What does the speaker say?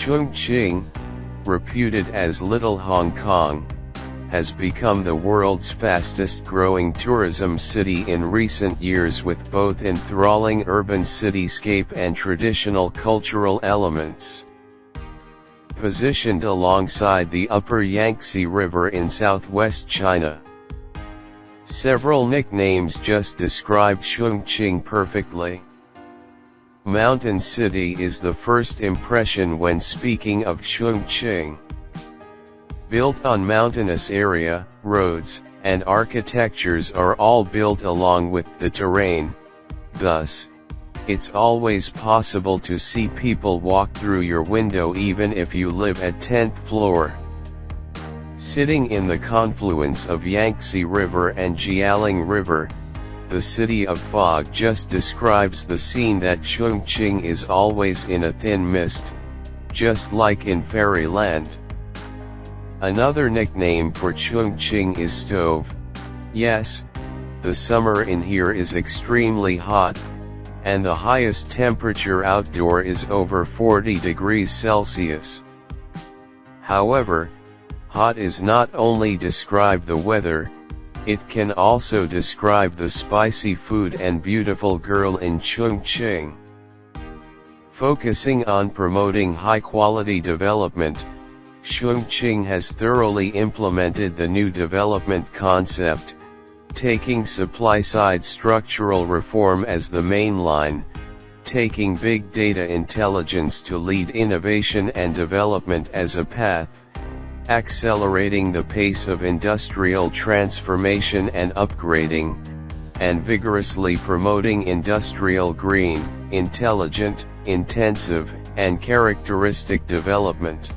Chongqing, reputed as Little Hong Kong, has become the world's fastest growing tourism city in recent years, with both enthralling urban cityscape and traditional cultural elements. Positioned alongside the upper Yangtze River in southwest China, several nicknames just describe Chongqing perfectly. Mountain City is the first impression when speaking of Chongqing. Built on mountainous area, roads, and architectures are all built along with the terrain, thus, it's always possible to see people walk through your window even if you live at 10th floor. Sitting in the confluence of Yangtze River and Jialing River, the city of fog just describes the scene that Chongqing is always in a thin mist, just like in fairyland. Another nickname for Chongqing is stove. Yes, the summer in here is extremely hot, and the highest temperature outdoor is over 40 degrees Celsius. However, hot is not only describe the weather, it can also describe the spicy food and beautiful girl in Chongqing. Focusing on promoting high-quality development, Chongqing has thoroughly implemented the new development concept, taking supply-side structural reform as the main line, taking big data intelligence to lead innovation and development as a path, accelerating the pace of industrial transformation and upgrading, and vigorously promoting industrial green, intelligent, intensive, and characteristic development.